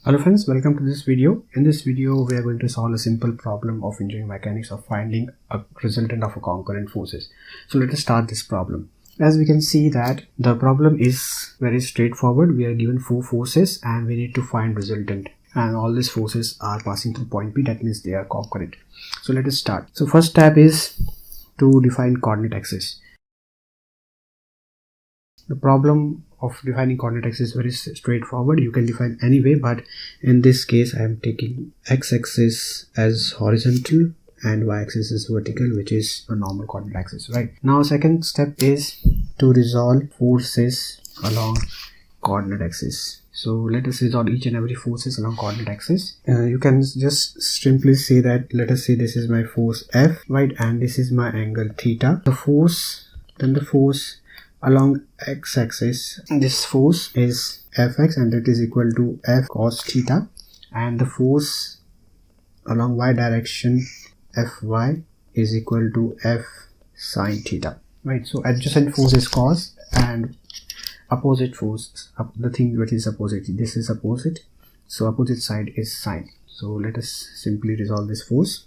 Hello friends, welcome to this video. In this video, we are going to solve a simple problem of engineering mechanics of finding a resultant of a concurrent forces. So let us start this problem. As we can see that the problem is very straightforward. We are given four forces and we need to find resultant. And all these forces are passing through point P. That means they are concurrent. So let us start. So first step is to define coordinate axis. The problem of defining coordinate axis is very straightforward. You can define any way, but in this case I am taking x-axis as horizontal and y-axis is vertical, which is a normal coordinate axis. Right now, second step is to resolve forces along coordinate axis. So let us resolve each and every forces along coordinate axis. You can just simply say that, let us say this is my force F, right, and this is my angle theta. The force along x-axis, this force is Fx and that is equal to F cos theta, and the force along y direction Fy is equal to F sin theta, right? So adjacent force is cos and opposite force, the thing which is opposite, this is opposite, so opposite side is sine. So let us simply resolve this force.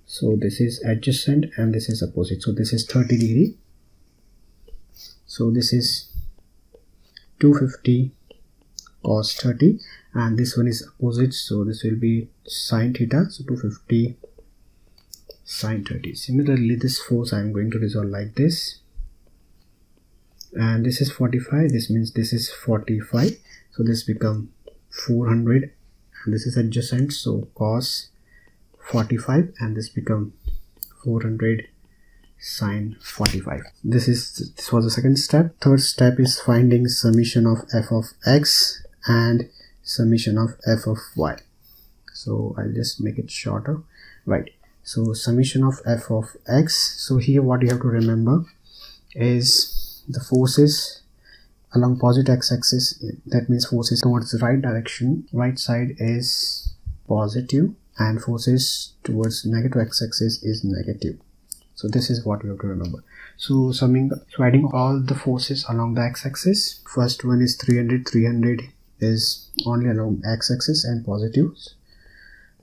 So this is adjacent and this is opposite, so this is 30 degree. So this is 250 cos 30 and this one is opposite, so this will be sin theta, so 250 sin 30. Similarly, this force I am going to resolve like this, and this is 45, this means this is 45, so this become 400 and this is adjacent, so cos 45 and this become 400 sin 45. This was the second step. Third step is finding summation of f of x and summation of f of y. So I'll just make it shorter, right? So summation of f of x, so here what you have to remember is the forces along positive x-axis, that means forces towards the right direction, right side is positive, and forces towards negative x-axis is negative. So this is what we have to remember. So adding all the forces along the x-axis. First one is 300. 300 is only along x-axis and positive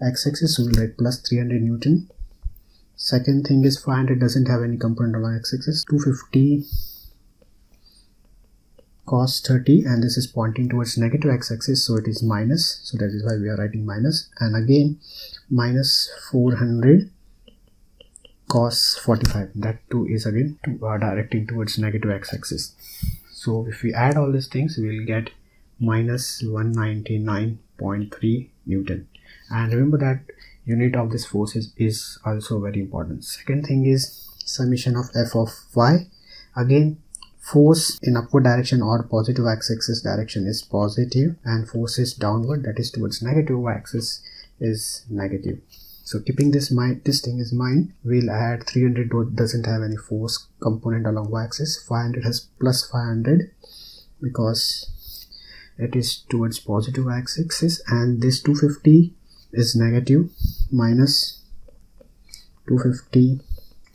x-axis, so we'll write plus 300 Newton. Second thing is 500 doesn't have any component along x-axis. 250 cos 30 and this is pointing towards negative x-axis, so it is minus, so that is why we are writing minus. And again minus 400 cos 45, that too is again directing towards negative x-axis. So if we add all these things, we will get minus 199.3 Newton. And remember that unit of this force is also very important. Second thing is summation of f of y. Again, force in upward direction or positive x-axis direction is positive and force is downward, that is towards negative y-axis, is negative. So keeping this thing is mind, we'll add 300 doesn't have any force component along y-axis. 500 has plus 500 because it is towards positive x-axis, and this 250 is negative, minus 250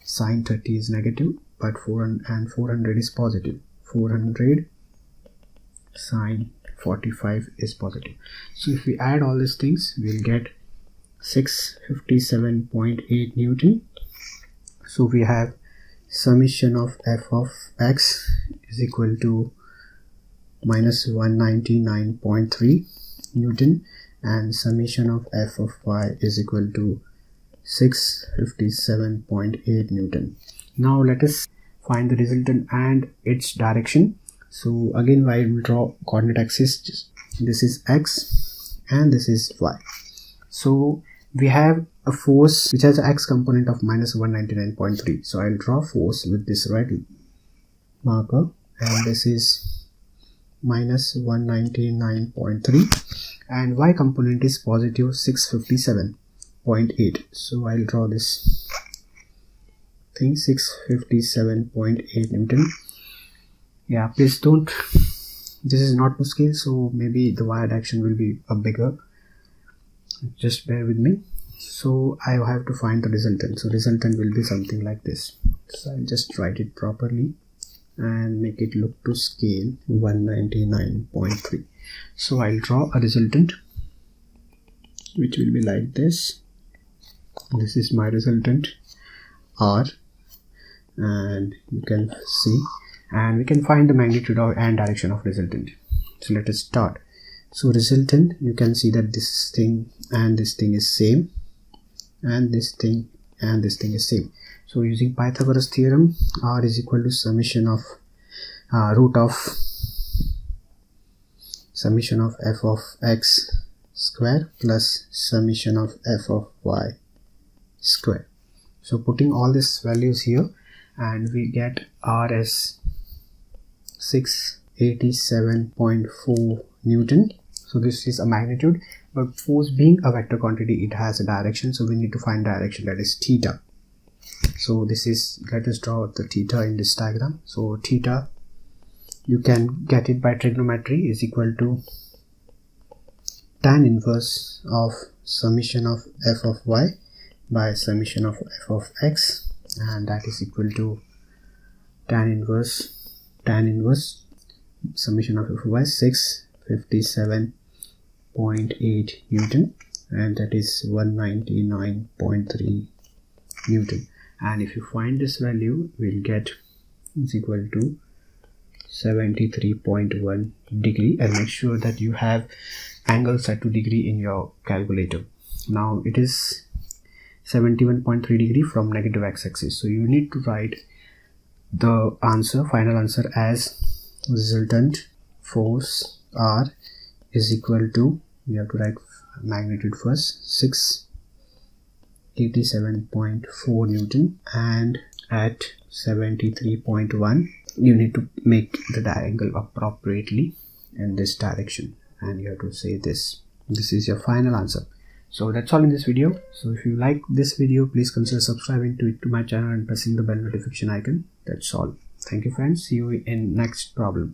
sin 30 is negative, but 400 is positive. 400 sin 45 is positive. So if we add all these things, we'll get 657.8 Newton. So we have summation of f of x is equal to minus 199.3 Newton and summation of f of y is equal to 657.8 Newton. Now let us find the resultant and its direction. So again, I will draw coordinate axis. This is x and this is y. So we have a force which has an x component of minus 199.3. So I'll draw force with this red marker, and this is minus 199.3, and y component is positive 657.8. So I'll draw this thing, 657.8 Newton. Yeah, please don't, this is not to scale, so maybe the y direction will be a bigger, just bear with me. So I have to find the resultant. So resultant will be something like this. So I'll just write it properly and make it look to scale 199.3. So I'll draw a resultant. which will be like this. This is my resultant R, and you can see, and we can find the magnitude of and direction of resultant. So let us start. So resultant, you can see that this thing and this thing is same, and this thing and this thing is same. So using Pythagoras theorem, R is equal to summation of root of summation of f of x square plus summation of f of y square. So putting all these values here, and we get R as 687.4 Newton. So this is a magnitude, but force being a vector quantity, it has a direction, so we need to find direction, that is theta. So this is, let us draw the theta in this diagram. So theta, you can get it by trigonometry, is equal to tan inverse of summation of f of y by summation of f of x, and that is equal to tan inverse summation of f of y 657.8 Newton, and that is 199.3 Newton. And if you find this value, we'll get is equal to 73.1 degree, and make sure that you have angle set to degree in your calculator. Now it is 71.3 degree from negative x-axis, so you need to write the answer, final answer, as resultant force R is equal to, we have to write magnitude first, 687.4 Newton, and at 73.1 you need to make the angle appropriately in this direction, and you have to say this is your final answer. So that's all in this video. So if you like this video, please consider subscribing to my channel and pressing the bell notification icon. That's all. Thank you friends. See you in next problem.